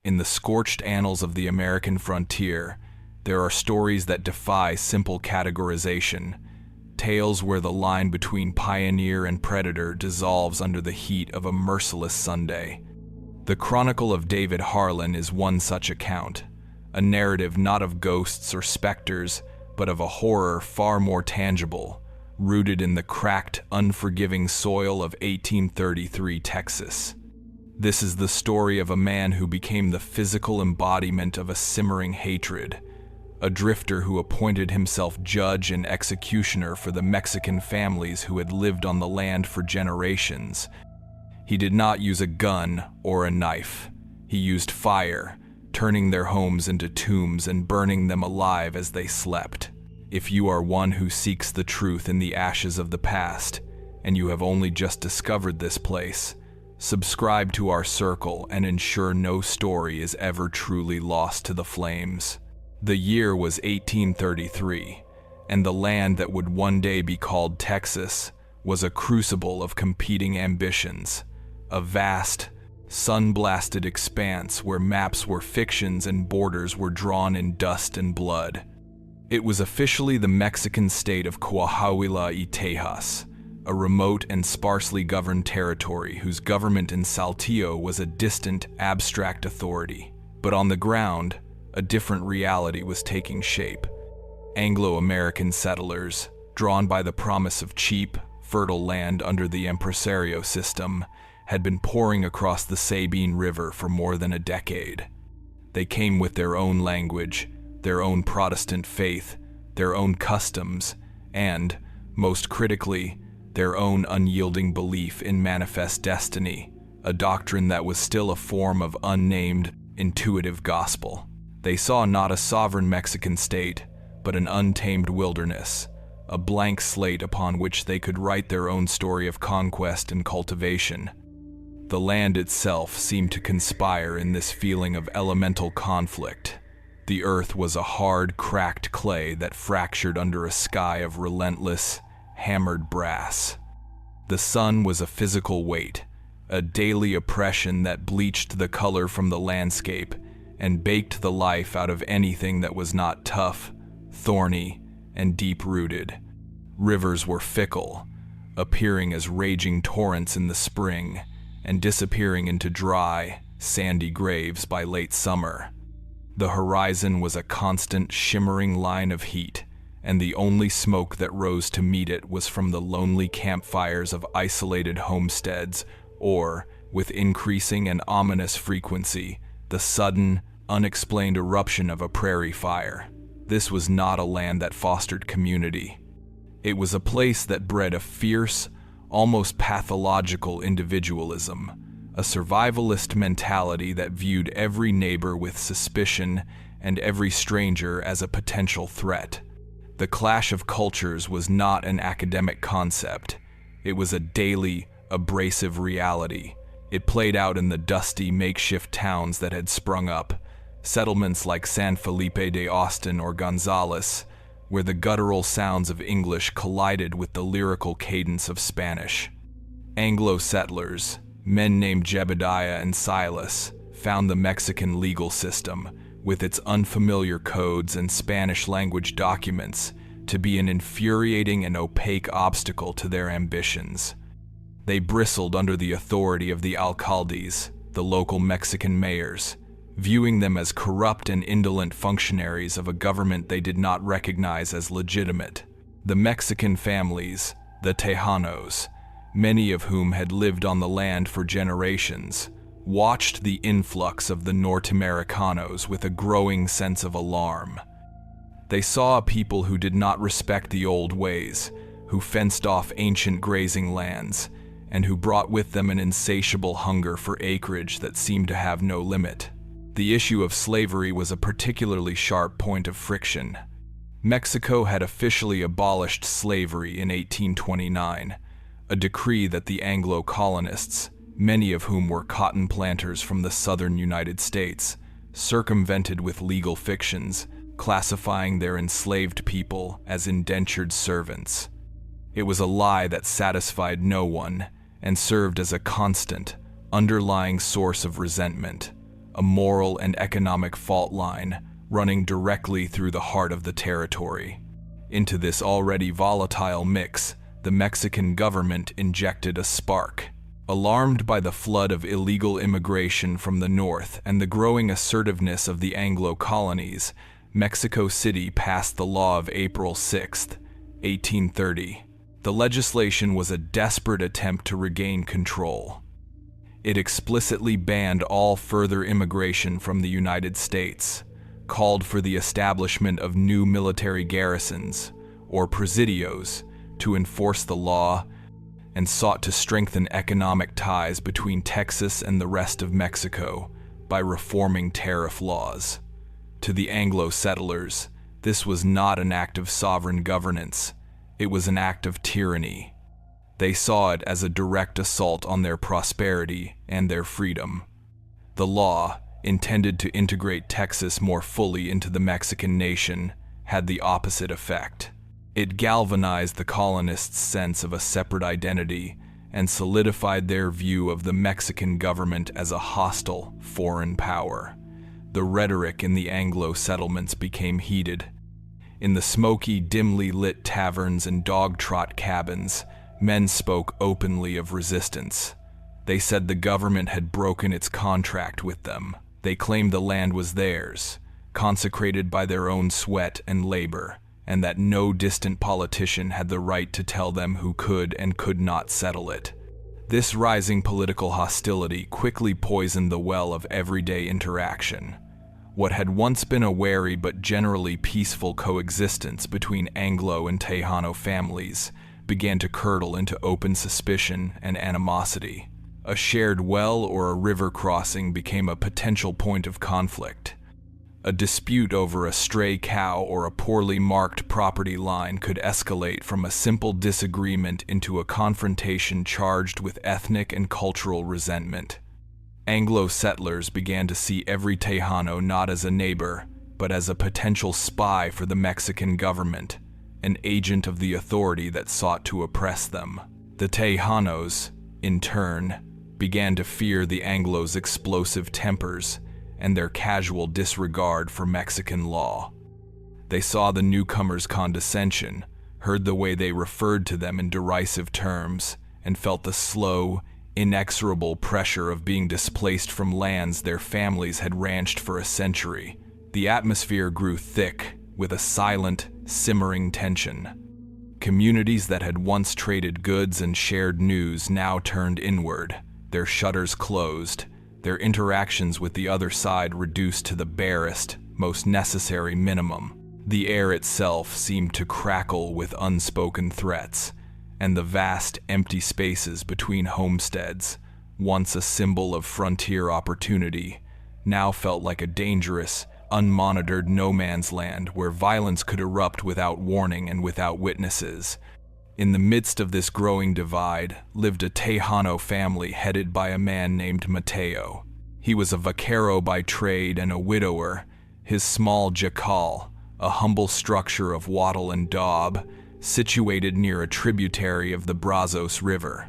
In the scorched annals of the American frontier, there are stories that defy simple categorization, tales where the line between pioneer and predator dissolves under the heat of a merciless Sunday. The Chronicle of David Harlan is one such account, a narrative not of ghosts or specters, but of a horror far more tangible, rooted in the cracked, unforgiving soil of 1833 Texas. This is the story of a man who became the physical embodiment of a simmering hatred, a drifter who appointed himself judge and executioner for the Mexican families who had lived on the land for generations. He did not use a gun or a knife. He used fire, turning their homes into tombs and burning them alive as they slept. If you are one who seeks the truth in the ashes of the past, and you have only just discovered this place, subscribe to our circle and ensure no story is ever truly lost to the flames. The year was 1833, and the land that would one day be called Texas was a crucible of competing ambitions, a vast, sun-blasted expanse where maps were fictions and borders were drawn in dust and blood. It was officially the Mexican state of Coahuila y Tejas, a remote and sparsely governed territory whose government in Saltillo was a distant, abstract authority. But on the ground, a different reality was taking shape. Anglo-American settlers, drawn by the promise of cheap, fertile land under the impresario system, had been pouring across the Sabine River for more than a decade. They came with their own language, their own Protestant faith, their own customs, and, most critically, their own unyielding belief in manifest destiny, a doctrine that was still a form of unnamed, intuitive gospel. They saw not a sovereign Mexican state, but an untamed wilderness, a blank slate upon which they could write their own story of conquest and cultivation. The land itself seemed to conspire in this feeling of elemental conflict. The earth was a hard, cracked clay that fractured under a sky of relentless, hammered brass. The sun was a physical weight, a daily oppression that bleached the color from the landscape and baked the life out of anything that was not tough, thorny, and deep-rooted. Rivers were fickle, appearing as raging torrents in the spring and disappearing into dry, sandy graves by late summer. The horizon was a constant, shimmering line of heat, and the only smoke that rose to meet it was from the lonely campfires of isolated homesteads, or, with increasing and ominous frequency, the sudden, unexplained eruption of a prairie fire. This was not a land that fostered community. It was a place that bred a fierce, almost pathological individualism, a survivalist mentality that viewed every neighbor with suspicion and every stranger as a potential threat. The clash of cultures was not an academic concept. It was a daily, abrasive reality. It played out in the dusty, makeshift towns that had sprung up, settlements like San Felipe de Austin or Gonzales, where the guttural sounds of English collided with the lyrical cadence of Spanish. Anglo settlers, men named Jebediah and Silas, found the Mexican legal system, with its unfamiliar codes and Spanish-language documents, to be an infuriating and opaque obstacle to their ambitions. They bristled under the authority of the alcaldes, the local Mexican mayors, viewing them as corrupt and indolent functionaries of a government they did not recognize as legitimate. The Mexican families, the Tejanos, many of whom had lived on the land for generations, watched the influx of the Norteamericanos with a growing sense of alarm. They saw a people who did not respect the old ways, who fenced off ancient grazing lands, and who brought with them an insatiable hunger for acreage that seemed to have no limit. The issue of slavery was a particularly sharp point of friction. Mexico had officially abolished slavery in 1829, a decree that the Anglo colonists, many of whom were cotton planters from the southern United States, circumvented with legal fictions, classifying their enslaved people as indentured servants. It was a lie that satisfied no one and served as a constant, underlying source of resentment, a moral and economic fault line running directly through the heart of the territory. Into this already volatile mix, the Mexican government injected a spark. Alarmed by the flood of illegal immigration from the north and the growing assertiveness of the Anglo colonies, Mexico City passed the law of April 6, 1830. The legislation was a desperate attempt to regain control. It explicitly banned all further immigration from the United States, called for the establishment of new military garrisons, or presidios, to enforce the law, and sought to strengthen economic ties between Texas and the rest of Mexico by reforming tariff laws. To the Anglo settlers, this was not an act of sovereign governance, it was an act of tyranny. They saw it as a direct assault on their prosperity and their freedom. The law, intended to integrate Texas more fully into the Mexican nation, had the opposite effect. It galvanized the colonists' sense of a separate identity and solidified their view of the Mexican government as a hostile, foreign power. The rhetoric in the Anglo settlements became heated. In the smoky, dimly lit taverns and dog-trot cabins, men spoke openly of resistance. They said the government had broken its contract with them. They claimed the land was theirs, consecrated by their own sweat and labor, and that no distant politician had the right to tell them who could and could not settle it. This rising political hostility quickly poisoned the well of everyday interaction. What had once been a wary but generally peaceful coexistence between Anglo and Tejano families began to curdle into open suspicion and animosity. A shared well or a river crossing became a potential point of conflict. A dispute over a stray cow or a poorly marked property line could escalate from a simple disagreement into a confrontation charged with ethnic and cultural resentment. Anglo settlers began to see every Tejano not as a neighbor, but as a potential spy for the Mexican government, an agent of the authority that sought to oppress them. The Tejanos, in turn, began to fear the Anglos' explosive tempers and their casual disregard for Mexican law. They saw the newcomers' condescension, heard the way they referred to them in derisive terms, and felt the slow, inexorable pressure of being displaced from lands their families had ranched for a century. The atmosphere grew thick, with a silent, simmering tension. Communities that had once traded goods and shared news now turned inward, their shutters closed, their interactions with the other side reduced to the barest, most necessary minimum. The air itself seemed to crackle with unspoken threats, and the vast, empty spaces between homesteads, once a symbol of frontier opportunity, now felt like a dangerous, unmonitored no-man's land where violence could erupt without warning and without witnesses. In the midst of this growing divide lived a Tejano family headed by a man named Mateo. He was a vaquero by trade and a widower. His small jacal, a humble structure of wattle and daub, situated near a tributary of the Brazos River.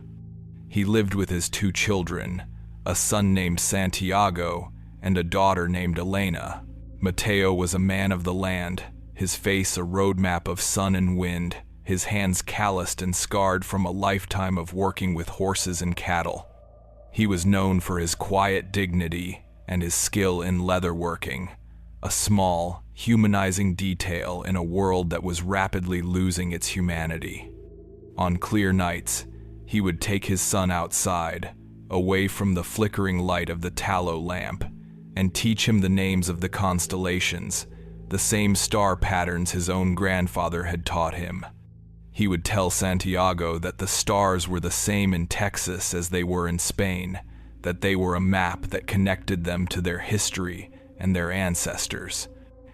He lived with his two children, a son named Santiago and a daughter named Elena. Mateo was a man of the land, his face a roadmap of sun and wind, his hands calloused and scarred from a lifetime of working with horses and cattle. He was known for his quiet dignity and his skill in leatherworking, a small, humanizing detail in a world that was rapidly losing its humanity. On clear nights, he would take his son outside, away from the flickering light of the tallow lamp, and teach him the names of the constellations, the same star patterns his own grandfather had taught him. He would tell Santiago that the stars were the same in Texas as they were in Spain, that they were a map that connected them to their history and their ancestors.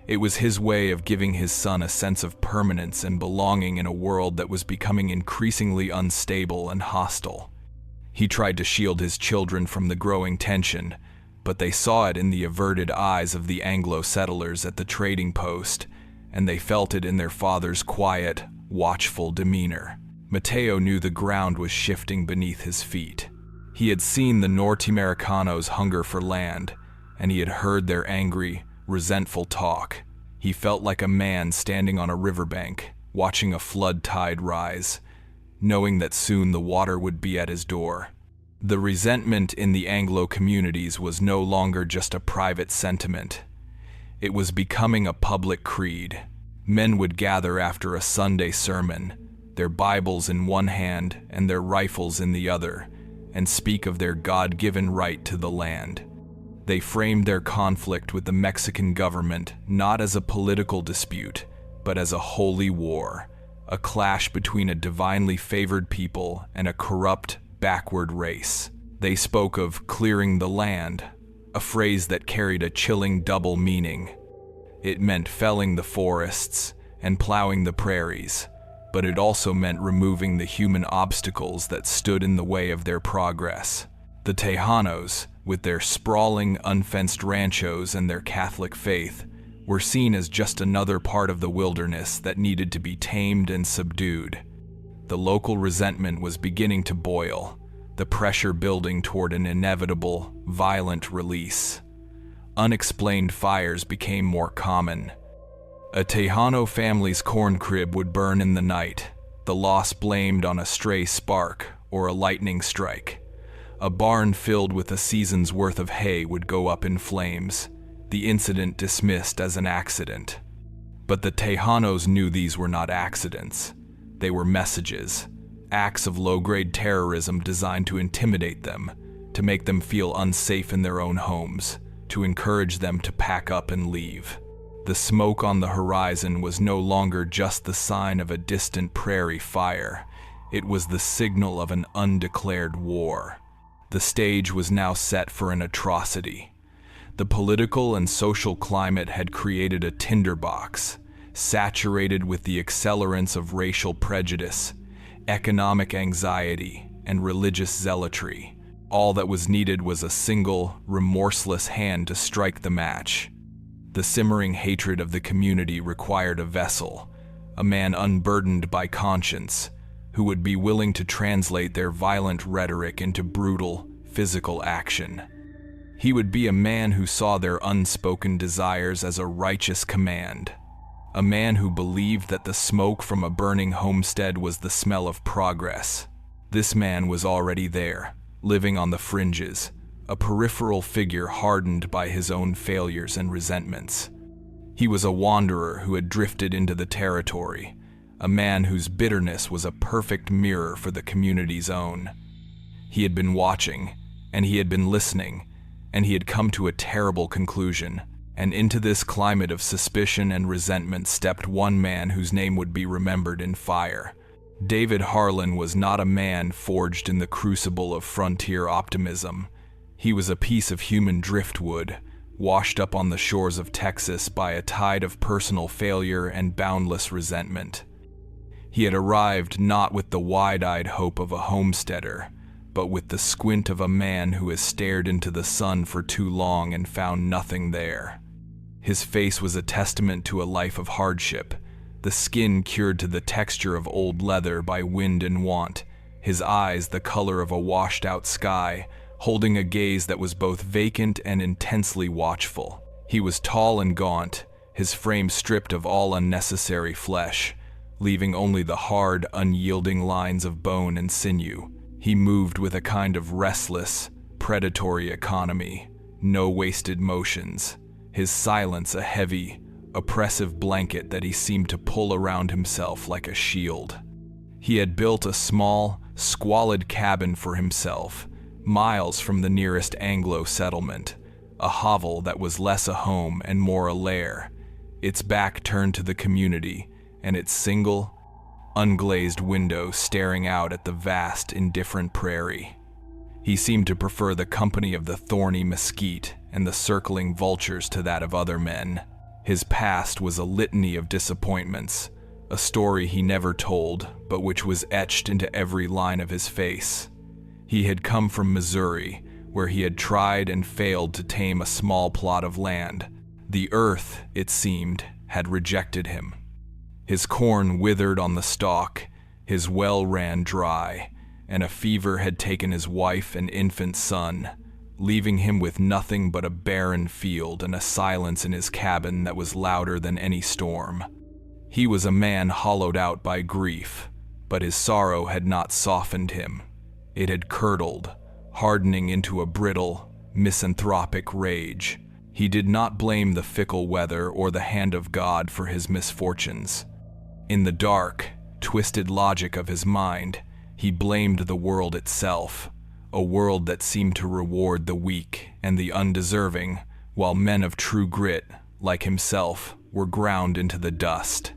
It was his way of giving his son a sense of permanence and belonging in a world that was becoming increasingly unstable and hostile. He tried to shield his children from the growing tension, but they saw it in the averted eyes of the Anglo settlers at the trading post, and they felt it in their father's quiet, watchful demeanor. Mateo knew the ground was shifting beneath his feet. He had seen the Norteamericanos' hunger for land, and he had heard their angry, resentful talk. He felt like a man standing on a riverbank, watching a flood tide rise, knowing that soon the water would be at his door. The resentment in the Anglo communities was no longer just a private sentiment. It was becoming a public creed. Men would gather after a Sunday sermon, their Bibles in one hand and their rifles in the other, and speak of their God-given right to the land. They framed their conflict with the Mexican government not as a political dispute, but as a holy war, a clash between a divinely favored people and a corrupt, backward race. They spoke of clearing the land, a phrase that carried a chilling double meaning. It meant felling the forests and plowing the prairies, but it also meant removing the human obstacles that stood in the way of their progress. The Tejanos, with their sprawling, unfenced ranchos and their Catholic faith, were seen as just another part of the wilderness that needed to be tamed and subdued. The local resentment was beginning to boil, the pressure building toward an inevitable, violent release. Unexplained fires became more common. A Tejano family's corn crib would burn in the night, the loss blamed on a stray spark or a lightning strike. A barn filled with a season's worth of hay would go up in flames, the incident dismissed as an accident. But the Tejanos knew these were not accidents. They were messages, acts of low-grade terrorism designed to intimidate them, to make them feel unsafe in their own homes, to encourage them to pack up and leave. The smoke on the horizon was no longer just the sign of a distant prairie fire. It was the signal of an undeclared war. The stage was now set for an atrocity. The political and social climate had created a tinderbox, saturated with the accelerants of racial prejudice, economic anxiety, and religious zealotry. All that was needed was a single, remorseless hand to strike the match. The simmering hatred of the community required a vessel, a man unburdened by conscience, who would be willing to translate their violent rhetoric into brutal, physical action. He would be a man who saw their unspoken desires as a righteous command, a man who believed that the smoke from a burning homestead was the smell of progress. This man was already there, living on the fringes, a peripheral figure hardened by his own failures and resentments. He was a wanderer who had drifted into the territory, a man whose bitterness was a perfect mirror for the community's own. He had been watching, and he had been listening, and he had come to a terrible conclusion. And into this climate of suspicion and resentment stepped one man whose name would be remembered in fire. David Harlan was not a man forged in the crucible of frontier optimism. He was a piece of human driftwood, washed up on the shores of Texas by a tide of personal failure and boundless resentment. He had arrived not with the wide-eyed hope of a homesteader, but with the squint of a man who has stared into the sun for too long and found nothing there. His face was a testament to a life of hardship, the skin cured to the texture of old leather by wind and want, his eyes the color of a washed-out sky, holding a gaze that was both vacant and intensely watchful. He was tall and gaunt, his frame stripped of all unnecessary flesh, leaving only the hard, unyielding lines of bone and sinew. He moved with a kind of restless, predatory economy, no wasted motions, his silence a heavy, oppressive blanket that he seemed to pull around himself like a shield. He had built a small, squalid cabin for himself, miles from the nearest Anglo settlement, a hovel that was less a home and more a lair, its back turned to the community, and its single, unglazed window staring out at the vast, indifferent prairie. He seemed to prefer the company of the thorny mesquite and the circling vultures to that of other men. His past was a litany of disappointments, a story he never told, but which was etched into every line of his face. He had come from Missouri, where he had tried and failed to tame a small plot of land. The earth, it seemed, had rejected him. His corn withered on the stalk, his well ran dry, and a fever had taken his wife and infant son, leaving him with nothing but a barren field and a silence in his cabin that was louder than any storm. He was a man hollowed out by grief, but his sorrow had not softened him. It had curdled, hardening into a brittle, misanthropic rage. He did not blame the fickle weather or the hand of God for his misfortunes. In the dark, twisted logic of his mind, he blamed the world itself, a world that seemed to reward the weak and the undeserving, while men of true grit, like himself, were ground into the dust.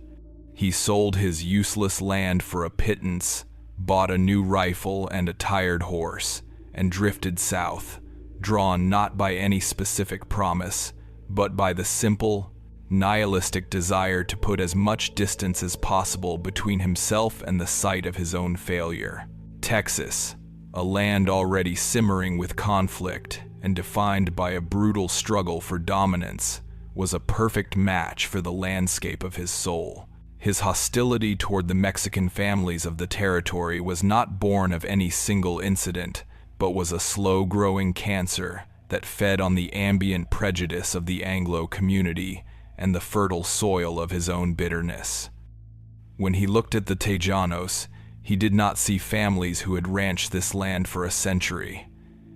He sold his useless land for a pittance, bought a new rifle and a tired horse, and drifted south, drawn not by any specific promise, but by the simple, nihilistic desire to put as much distance as possible between himself and the sight of his own failure. Texas, a land already simmering with conflict and defined by a brutal struggle for dominance, was a perfect match for the landscape of his soul. His hostility toward the Mexican families of the territory was not born of any single incident, but was a slow-growing cancer that fed on the ambient prejudice of the Anglo community and the fertile soil of his own bitterness. When he looked at the Tejanos, he did not see families who had ranched this land for a century.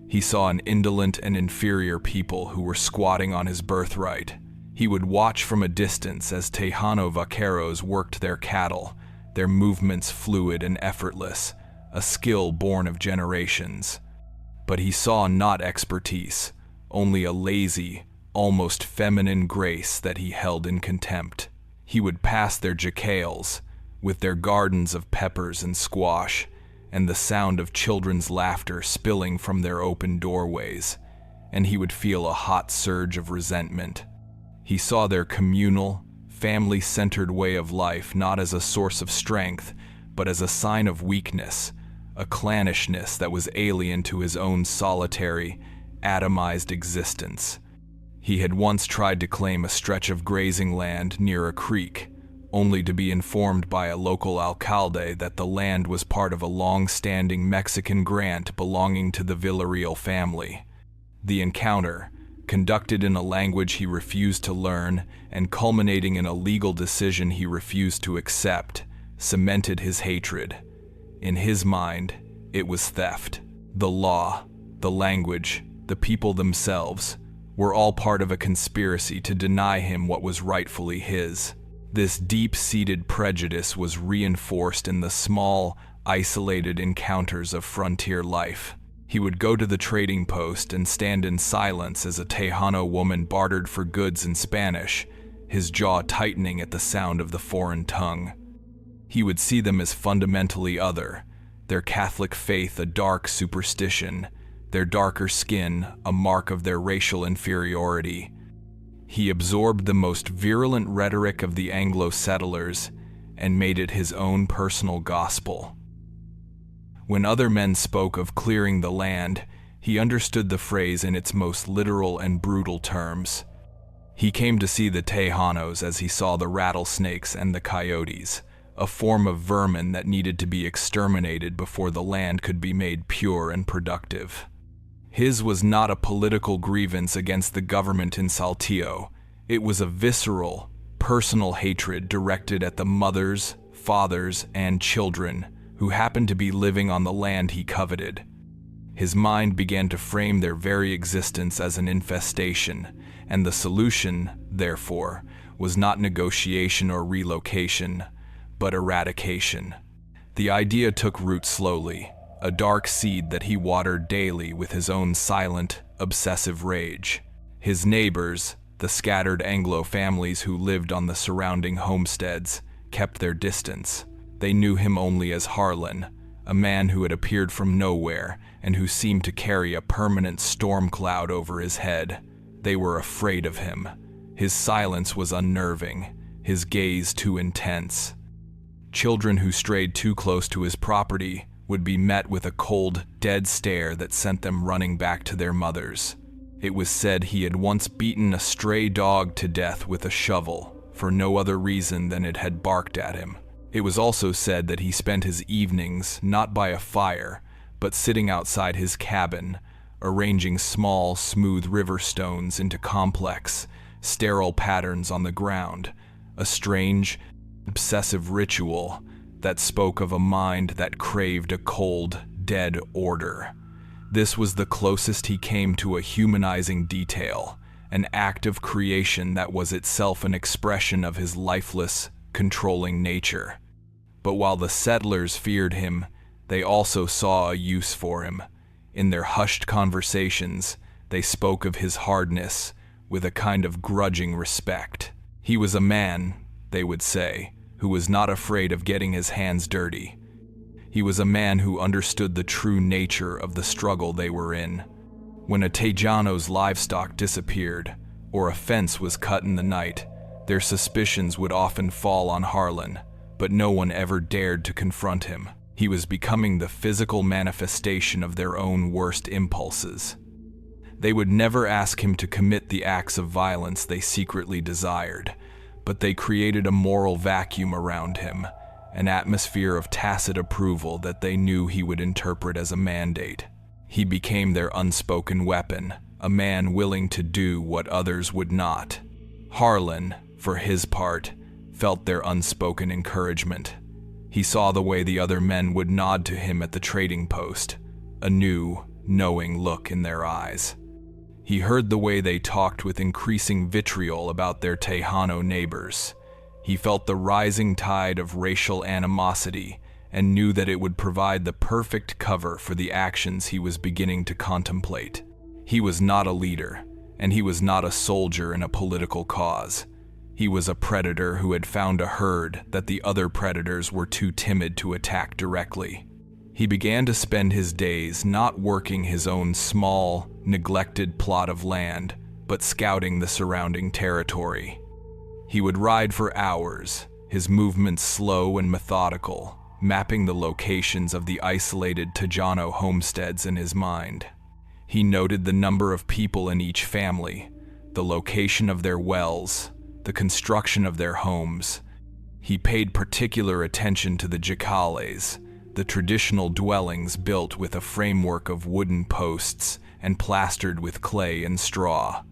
He saw an indolent and inferior people who were squatting on his birthright. He would watch from a distance as Tejano vaqueros worked their cattle, their movements fluid and effortless, a skill born of generations. But he saw not expertise, only a lazy, almost feminine grace that he held in contempt. He would pass their jacales, with their gardens of peppers and squash, and the sound of children's laughter spilling from their open doorways, and he would feel a hot surge of resentment. He saw their communal, family-centered way of life not as a source of strength, but as a sign of weakness, a clannishness that was alien to his own solitary, atomized existence. He had once tried to claim a stretch of grazing land near a creek, only to be informed by a local alcalde that the land was part of a long-standing Mexican grant belonging to the Villarreal family. The encounter, conducted in a language he refused to learn and culminating in a legal decision he refused to accept, cemented his hatred. In his mind, it was theft. The law, the language, the people themselves were all part of a conspiracy to deny him what was rightfully his. This deep-seated prejudice was reinforced in the small, isolated encounters of frontier life. He would go to the trading post and stand in silence as a Tejano woman bartered for goods in Spanish, his jaw tightening at the sound of the foreign tongue. He would see them as fundamentally other, their Catholic faith a dark superstition, their darker skin a mark of their racial inferiority. He absorbed the most virulent rhetoric of the Anglo settlers and made it his own personal gospel. When other men spoke of clearing the land, he understood the phrase in its most literal and brutal terms. He came to see the Tejanos as he saw the rattlesnakes and the coyotes, a form of vermin that needed to be exterminated before the land could be made pure and productive. His was not a political grievance against the government in Saltillo. It was a visceral, personal hatred directed at the mothers, fathers, and children who happened to be living on the land he coveted. His mind began to frame their very existence as an infestation, and the solution, therefore, was not negotiation or relocation, but eradication. The idea took root slowly, a dark seed that he watered daily with his own silent, obsessive rage. His neighbors, the scattered Anglo families who lived on the surrounding homesteads, kept their distance. They knew him only as Harlan, a man who had appeared from nowhere and who seemed to carry a permanent storm cloud over his head. They were afraid of him. His silence was unnerving, his gaze too intense. Children who strayed too close to his property would be met with a cold, dead stare that sent them running back to their mothers. It was said he had once beaten a stray dog to death with a shovel, for no other reason than it had barked at him. It was also said that he spent his evenings not by a fire, but sitting outside his cabin, arranging small, smooth river stones into complex, sterile patterns on the ground, a strange, obsessive ritual that spoke of a mind that craved a cold, dead order. This was the closest he came to a humanizing detail, an act of creation that was itself an expression of his lifeless, controlling nature. But while the settlers feared him, they also saw a use for him. In their hushed conversations, they spoke of his hardness with a kind of grudging respect. He was a man, they would say, who was not afraid of getting his hands dirty. He was a man who understood the true nature of the struggle they were in. When a Tejano's livestock disappeared, or a fence was cut in the night, their suspicions would often fall on Harlan, but no one ever dared to confront him. He was becoming the physical manifestation of their own worst impulses. They would never ask him to commit the acts of violence they secretly desired, but they created a moral vacuum around him, an atmosphere of tacit approval that they knew he would interpret as a mandate. He became their unspoken weapon, a man willing to do what others would not. Harlan, for his part, felt their unspoken encouragement. He saw the way the other men would nod to him at the trading post, a new, knowing look in their eyes. He heard the way they talked with increasing vitriol about their Tejano neighbors. He felt the rising tide of racial animosity and knew that it would provide the perfect cover for the actions he was beginning to contemplate. He was not a leader, and he was not a soldier in a political cause. He was a predator who had found a herd that the other predators were too timid to attack directly. He began to spend his days not working his own small, neglected plot of land, but scouting the surrounding territory. He would ride for hours, his movements slow and methodical, mapping the locations of the isolated Tejano homesteads in his mind. He noted the number of people in each family, the location of their wells, the construction of their homes. He paid particular attention to the jacales, the traditional dwellings built with a framework of wooden posts and plastered with clay and straw.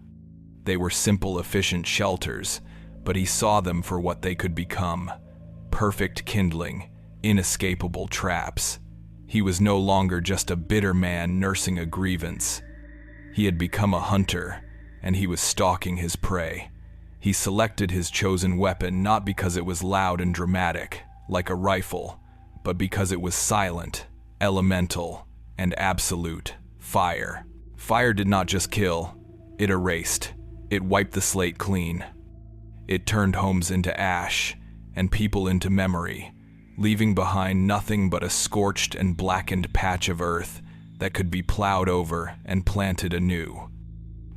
They were simple, efficient shelters, but he saw them for what they could become: perfect kindling, inescapable traps. He was no longer just a bitter man nursing a grievance. He had become a hunter, and he was stalking his prey. He selected his chosen weapon not because it was loud and dramatic, like a rifle, but because it was silent, elemental, and absolute: fire. Fire did not just kill, it erased. It wiped the slate clean. It turned homes into ash, and people into memory, leaving behind nothing but a scorched and blackened patch of earth that could be plowed over and planted anew.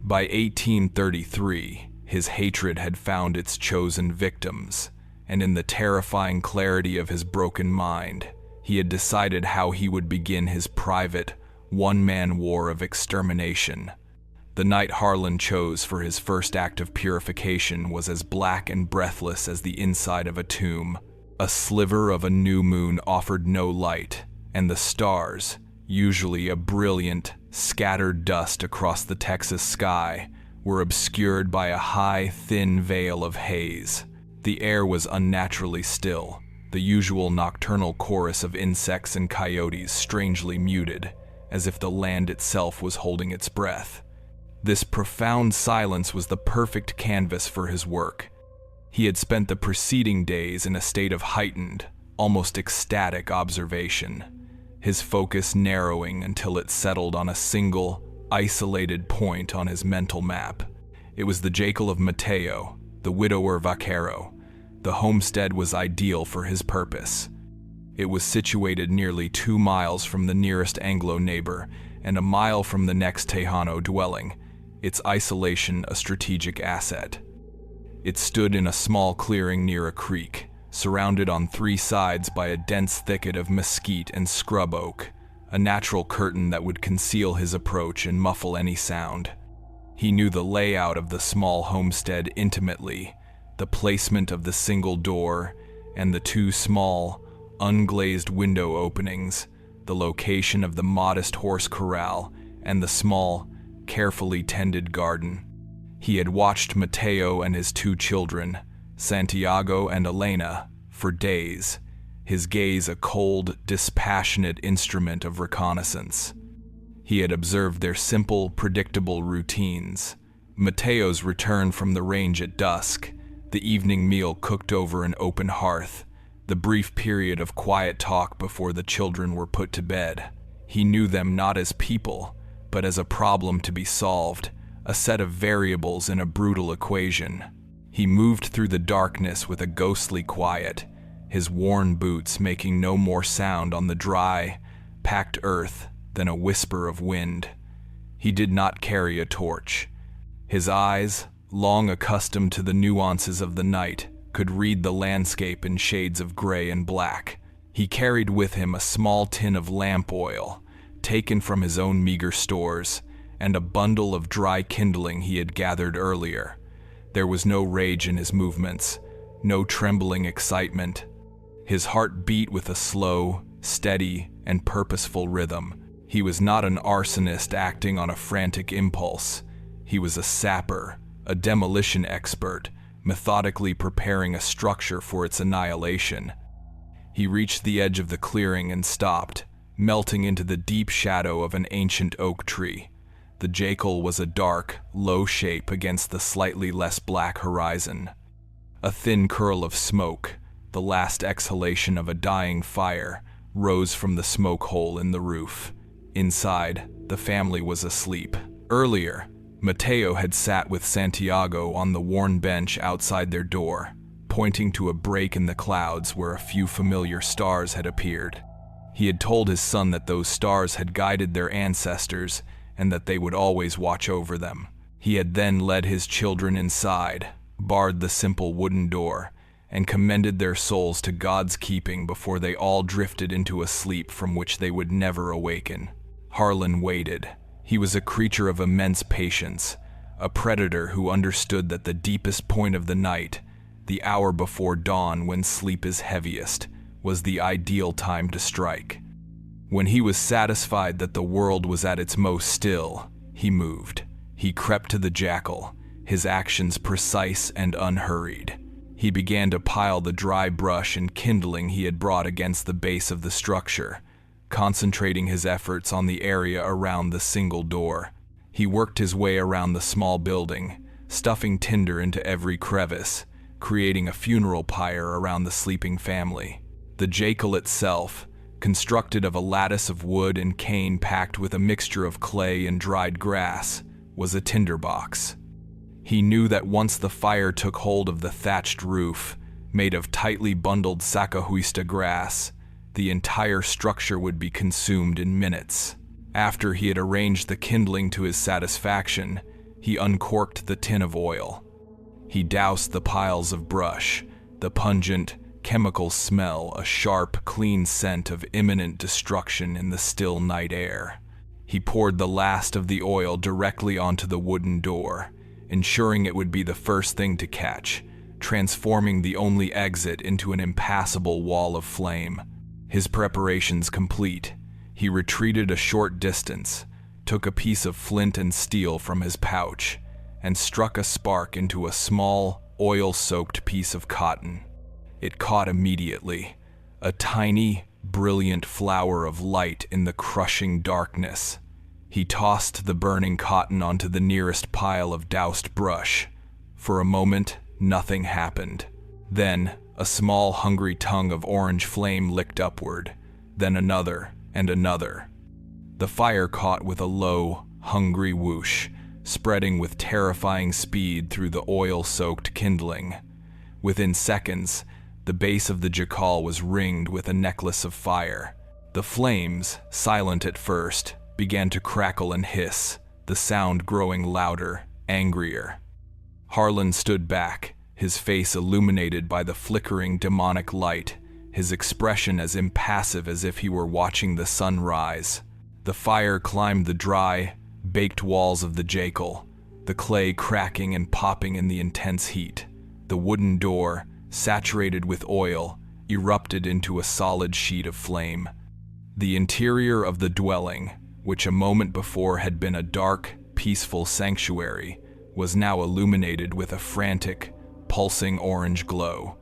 By 1833, his hatred had found its chosen victims, and in the terrifying clarity of his broken mind, he had decided how he would begin his private, one-man war of extermination. The night Harlan chose for his first act of purification was as black and breathless as the inside of a tomb. A sliver of a new moon offered no light, and the stars, usually a brilliant, scattered dust across the Texas sky, were obscured by a high, thin veil of haze. The air was unnaturally still, the usual nocturnal chorus of insects and coyotes strangely muted, as if the land itself was holding its breath. This profound silence was the perfect canvas for his work. He had spent the preceding days in a state of heightened, almost ecstatic observation, his focus narrowing until it settled on a single, isolated point on his mental map. It was the jacal of Mateo, the widower vaquero. The homestead was ideal for his purpose. It was situated nearly 2 miles from the nearest Anglo neighbor and a mile from the next Tejano dwelling, its isolation a strategic asset. It stood in a small clearing near a creek, surrounded on 3 sides by a dense thicket of mesquite and scrub oak, a natural curtain that would conceal his approach and muffle any sound. He knew the layout of the small homestead intimately, the placement of the single door and the 2 small, unglazed window openings, the location of the modest horse corral, and the small, carefully tended garden. He had watched Mateo and his 2 children, Santiago and Elena, for days, his gaze a cold, dispassionate instrument of reconnaissance. He had observed their simple, predictable routines. Mateo's return from the range at dusk, the evening meal cooked over an open hearth, the brief period of quiet talk before the children were put to bed. He knew them not as people, but as a problem to be solved, a set of variables in a brutal equation. He moved through the darkness with a ghostly quiet, his worn boots making no more sound on the dry, packed earth than a whisper of wind. He did not carry a torch. His eyes, long accustomed to the nuances of the night, could read the landscape in shades of gray and black. He carried with him a small tin of lamp oil, taken from his own meager stores, and a bundle of dry kindling he had gathered earlier. There was no rage in his movements, no trembling excitement. His heart beat with a slow, steady, and purposeful rhythm. He was not an arsonist acting on a frantic impulse. He was a sapper, a demolition expert, methodically preparing a structure for its annihilation. He reached the edge of the clearing and stopped, melting into the deep shadow of an ancient oak tree. The jackal was a dark, low shape against the slightly less black horizon. A thin curl of smoke, the last exhalation of a dying fire, rose from the smoke hole in the roof. Inside, the family was asleep. Earlier, Mateo had sat with Santiago on the worn bench outside their door, pointing to a break in the clouds where a few familiar stars had appeared. He had told his son that those stars had guided their ancestors and that they would always watch over them. He had then led his children inside, barred the simple wooden door, and commended their souls to God's keeping before they all drifted into a sleep from which they would never awaken. Harlan waited. He was a creature of immense patience, a predator who understood that the deepest point of the night, the hour before dawn when sleep is heaviest, was the ideal time to strike. When he was satisfied that the world was at its most still, he moved. He crept to the jackal, his actions precise and unhurried. He began to pile the dry brush and kindling he had brought against the base of the structure, concentrating his efforts on the area around the single door. He worked his way around the small building, stuffing tinder into every crevice, creating a funeral pyre around the sleeping family. The jackal itself, constructed of a lattice of wood and cane packed with a mixture of clay and dried grass, was a tinderbox. He knew that once the fire took hold of the thatched roof, made of tightly bundled sacahuista grass, the entire structure would be consumed in minutes. After he had arranged the kindling to his satisfaction, he uncorked the tin of oil. He doused the piles of brush, the pungent, chemical smell, a sharp, clean scent of imminent destruction in the still night air. He poured the last of the oil directly onto the wooden door, ensuring it would be the first thing to catch, transforming the only exit into an impassable wall of flame. His preparations complete, he retreated a short distance, took a piece of flint and steel from his pouch, and struck a spark into a small, oil-soaked piece of cotton. It caught immediately, a tiny, brilliant flower of light in the crushing darkness. He tossed the burning cotton onto the nearest pile of doused brush. For a moment, nothing happened. Then, a small, hungry tongue of orange flame licked upward, then another and another. The fire caught with a low, hungry whoosh, spreading with terrifying speed through the oil-soaked kindling. Within seconds, the base of the jackal was ringed with a necklace of fire. The flames, silent at first, began to crackle and hiss, the sound growing louder, angrier. Harlan stood back, his face illuminated by the flickering demonic light, his expression as impassive as if he were watching the sun rise. The fire climbed the dry, baked walls of the jackal, the clay cracking and popping in the intense heat. The wooden door, saturated with oil, erupted into a solid sheet of flame. The interior of the dwelling, which a moment before had been a dark, peaceful sanctuary, was now illuminated with a frantic, pulsing orange glow.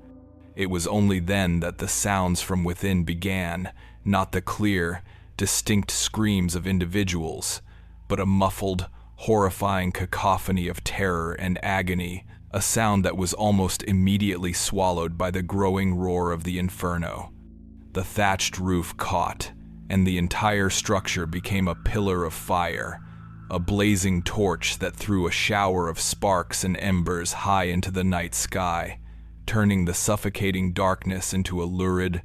It was only then that the sounds from within began, not the clear, distinct screams of individuals, but a muffled, horrifying cacophony of terror and agony, a sound that was almost immediately swallowed by the growing roar of the inferno. The thatched roof caught, and the entire structure became a pillar of fire, a blazing torch that threw a shower of sparks and embers high into the night sky, turning the suffocating darkness into a lurid,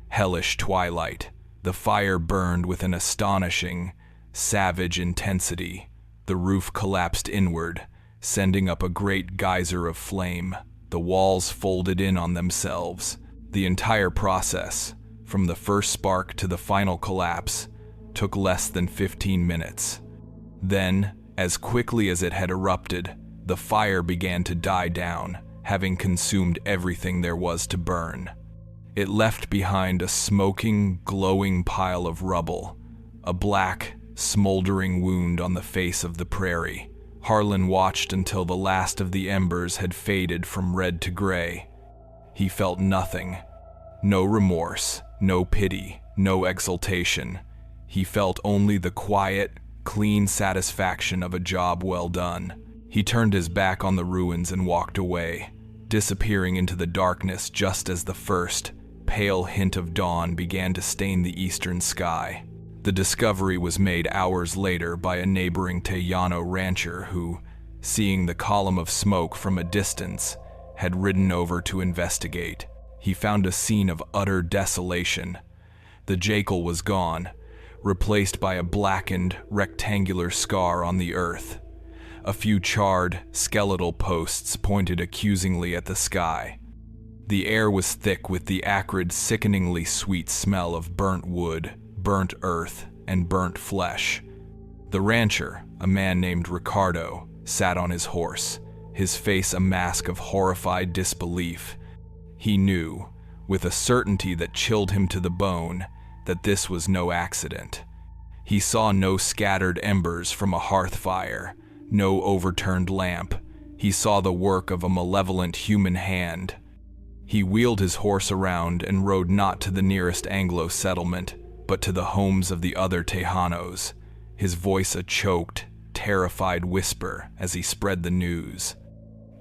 hellish twilight. The fire burned with an astonishing, savage intensity. The roof collapsed inward, sending up a great geyser of flame. The walls folded in on themselves. The entire process, from the first spark to the final collapse, took less than 15 minutes. Then, as quickly as it had erupted, the fire began to die down, having consumed everything there was to burn. It left behind a smoking, glowing pile of rubble, a black, smoldering wound on the face of the prairie. Harlan watched until the last of the embers had faded from red to gray. He felt nothing. No remorse, no pity, no exultation. He felt only the quiet, clean satisfaction of a job well done. He turned his back on the ruins and walked away, disappearing into the darkness just as the first, pale hint of dawn began to stain the eastern sky. The discovery was made hours later by a neighboring Tejano rancher who, seeing the column of smoke from a distance, had ridden over to investigate. He found a scene of utter desolation. The jackal was gone, replaced by a blackened, rectangular scar on the earth. A few charred, skeletal posts pointed accusingly at the sky. The air was thick with the acrid, sickeningly sweet smell of burnt wood, burnt earth, and burnt flesh. The rancher, a man named Ricardo, sat on his horse, his face a mask of horrified disbelief. He knew, with a certainty that chilled him to the bone, that this was no accident. He saw no scattered embers from a hearth fire, no overturned lamp. He saw the work of a malevolent human hand. He wheeled his horse around and rode not to the nearest Anglo settlement, but to the homes of the other Tejanos, his voice a choked, terrified whisper as he spread the news.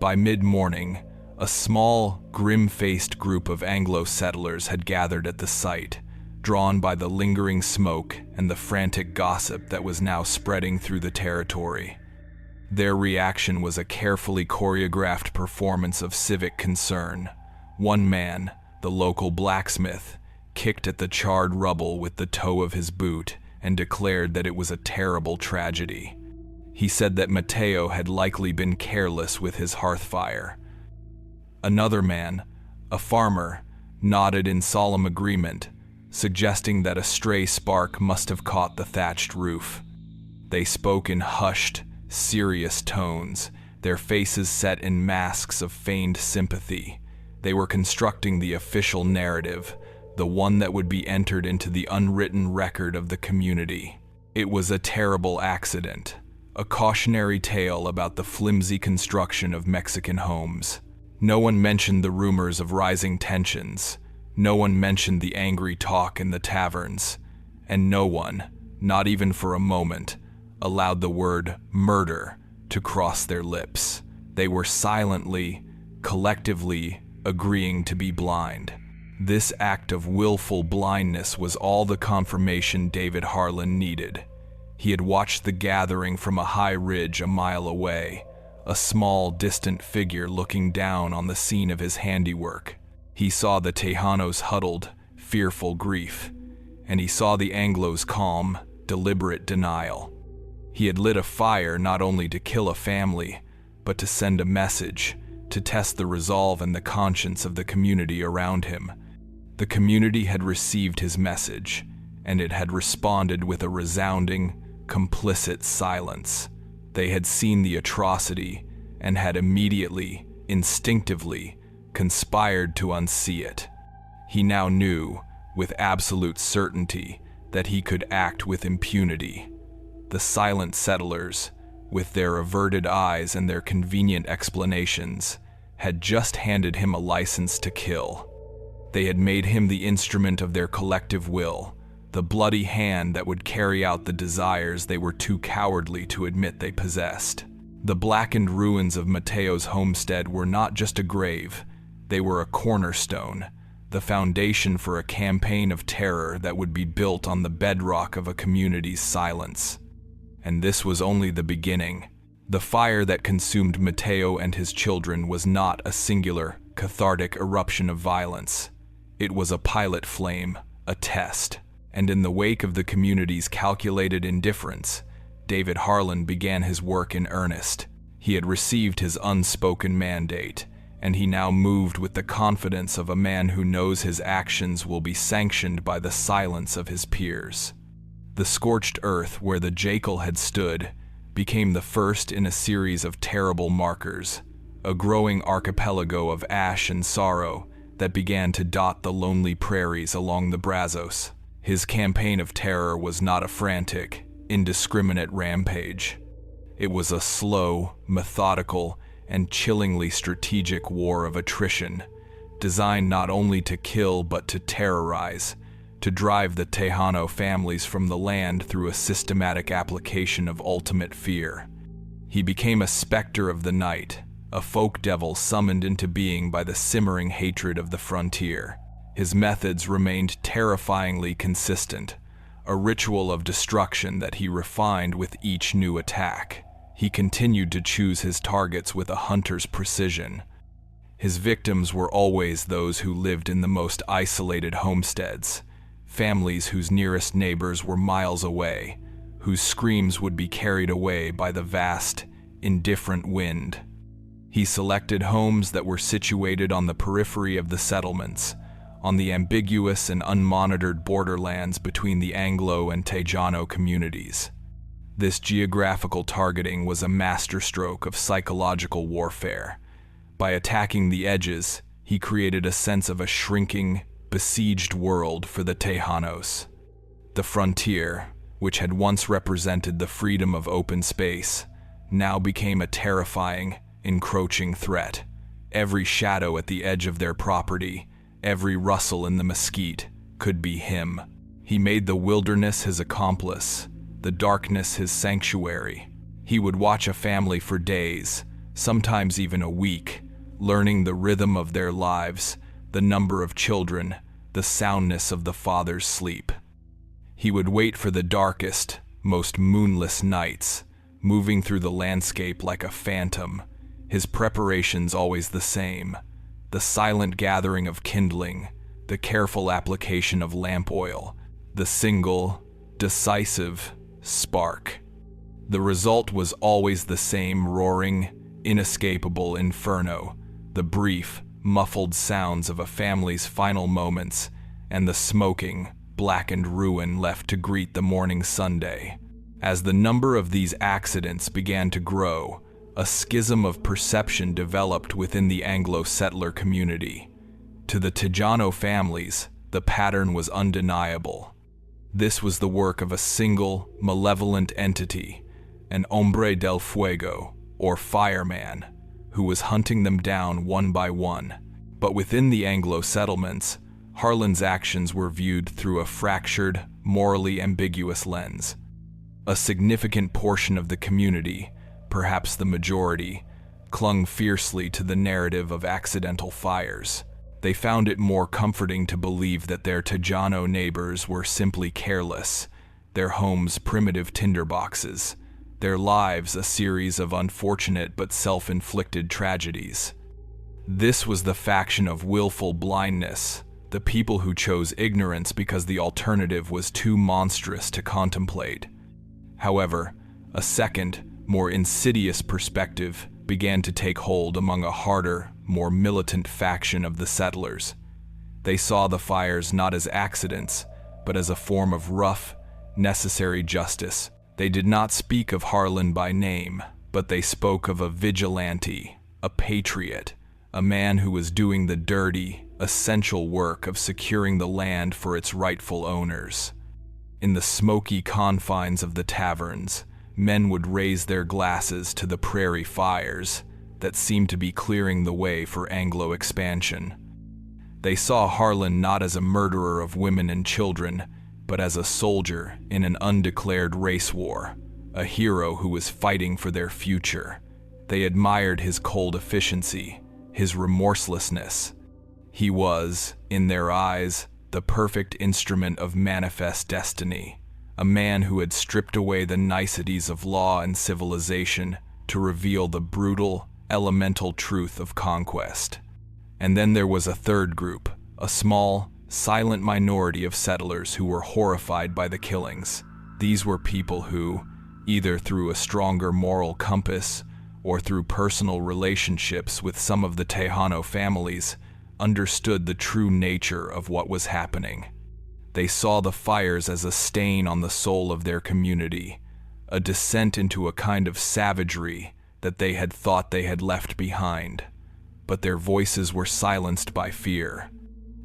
By mid-morning, a small, grim-faced group of Anglo settlers had gathered at the site, drawn by the lingering smoke and the frantic gossip that was now spreading through the territory. Their reaction was a carefully choreographed performance of civic concern. One man, the local blacksmith, kicked at the charred rubble with the toe of his boot and declared that it was a terrible tragedy. He said that Mateo had likely been careless with his hearth fire. Another man, a farmer, nodded in solemn agreement, suggesting that a stray spark must have caught the thatched roof. They spoke in hushed, serious tones, their faces set in masks of feigned sympathy. They were constructing the official narrative, the one that would be entered into the unwritten record of the community. It was a terrible accident, a cautionary tale about the flimsy construction of Mexican homes. No one mentioned the rumors of rising tensions. No one mentioned the angry talk in the taverns. And no one, not even for a moment, allowed the word murder to cross their lips. They were silently, collectively agreeing to be blind. This act of willful blindness was all the confirmation David Harlan needed. He had watched the gathering from a high ridge a mile away, a small, distant figure looking down on the scene of his handiwork. He saw the Tejanos' huddled, fearful grief, and he saw the Anglos' calm, deliberate denial. He had lit a fire not only to kill a family, but to send a message, to test the resolve and the conscience of the community around him. The community had received his message, and it had responded with a resounding, complicit silence. They had seen the atrocity and had immediately, instinctively, conspired to unsee it. He now knew, with absolute certainty, that he could act with impunity. The silent settlers, with their averted eyes and their convenient explanations, had just handed him a license to kill. They had made him the instrument of their collective will, the bloody hand that would carry out the desires they were too cowardly to admit they possessed. The blackened ruins of Mateo's homestead were not just a grave, they were a cornerstone, the foundation for a campaign of terror that would be built on the bedrock of a community's silence. And this was only the beginning. The fire that consumed Mateo and his children was not a singular, cathartic eruption of violence. It was a pilot flame, a test. And in the wake of the community's calculated indifference, David Harlan began his work in earnest. He had received his unspoken mandate, and he now moved with the confidence of a man who knows his actions will be sanctioned by the silence of his peers. The scorched earth where the jackal had stood became the first in a series of terrible markers, a growing archipelago of ash and sorrow that began to dot the lonely prairies along the Brazos. His campaign of terror was not a frantic, indiscriminate rampage. It was a slow, methodical, and chillingly strategic war of attrition, designed not only to kill but to terrorize, to drive the Tejano families from the land through a systematic application of ultimate fear. He became a specter of the night, a folk devil summoned into being by the simmering hatred of the frontier. His methods remained terrifyingly consistent, a ritual of destruction that he refined with each new attack. He continued to choose his targets with a hunter's precision. His victims were always those who lived in the most isolated homesteads, families whose nearest neighbors were miles away, whose screams would be carried away by the vast, indifferent wind. He selected homes that were situated on the periphery of the settlements, on the ambiguous and unmonitored borderlands between the Anglo and Tejano communities. This geographical targeting was a masterstroke of psychological warfare. By attacking the edges, he created a sense of a shrinking, besieged world for the Tejanos. The frontier, which had once represented the freedom of open space, now became a terrifying, encroaching threat. Every shadow at the edge of their property, every rustle in the mesquite, could be him. He made the wilderness his accomplice, the darkness his sanctuary. He would watch a family for days, sometimes even a week, learning the rhythm of their lives, the number of children, the soundness of the father's sleep. He would wait for the darkest, most moonless nights, moving through the landscape like a phantom, his preparations always the same: the silent gathering of kindling, the careful application of lamp oil, the single, decisive spark. The result was always the same roaring, inescapable inferno, the brief, muffled sounds of a family's final moments, and the smoking, blackened ruin left to greet the morning Sunday. As the number of these accidents began to grow, a schism of perception developed within the Anglo-settler community. To the Tejano families, the pattern was undeniable. This was the work of a single, malevolent entity, an hombre del fuego, or fireman, who was hunting them down one by one. But within the Anglo settlements, Harlan's actions were viewed through a fractured, morally ambiguous lens. A significant portion of the community, perhaps the majority, clung fiercely to the narrative of accidental fires. They found it more comforting to believe that their Tejano neighbors were simply careless, their homes primitive tinderboxes, their lives a series of unfortunate but self-inflicted tragedies. This was the faction of willful blindness, the people who chose ignorance because the alternative was too monstrous to contemplate. However, a second, more insidious perspective began to take hold among a harder, more militant faction of the settlers. They saw the fires not as accidents, but as a form of rough, necessary justice. They did not speak of Harlan by name, but they spoke of a vigilante, a patriot, a man who was doing the dirty, essential work of securing the land for its rightful owners. In the smoky confines of the taverns, men would raise their glasses to the prairie fires that seemed to be clearing the way for Anglo expansion. They saw Harlan not as a murderer of women and children, but as a soldier in an undeclared race war, a hero who was fighting for their future. They admired his cold efficiency, his remorselessness. He was, in their eyes, the perfect instrument of manifest destiny, a man who had stripped away the niceties of law and civilization to reveal the brutal, elemental truth of conquest. And then there was a third group, a small, silent minority of settlers who were horrified by the killings. These were people who, either through a stronger moral compass or through personal relationships with some of the Tejano families, understood the true nature of what was happening. They saw the fires as a stain on the soul of their community, a descent into a kind of savagery that they had thought they had left behind. But their voices were silenced by fear.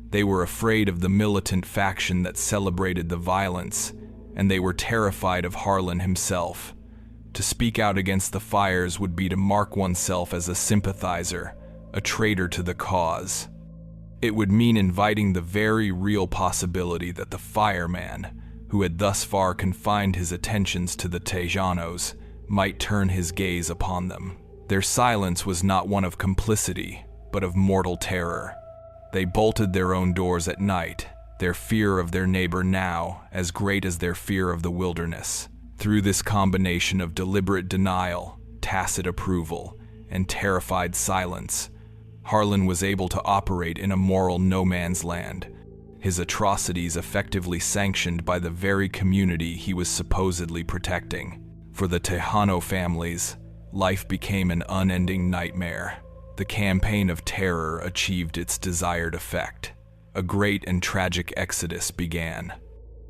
They were afraid of the militant faction that celebrated the violence, and they were terrified of Harlan himself. To speak out against the fires would be to mark oneself as a sympathizer, a traitor to the cause. It would mean inviting the very real possibility that the fireman, who had thus far confined his attentions to the Tejanos, might turn his gaze upon them. Their silence was not one of complicity, but of mortal terror. They bolted their own doors at night, their fear of their neighbor now as great as their fear of the wilderness. Through this combination of deliberate denial, tacit approval, and terrified silence, Harlan was able to operate in a moral no man's land, his atrocities effectively sanctioned by the very community he was supposedly protecting. For the Tejano families, life became an unending nightmare. The campaign of terror achieved its desired effect. A great and tragic exodus began.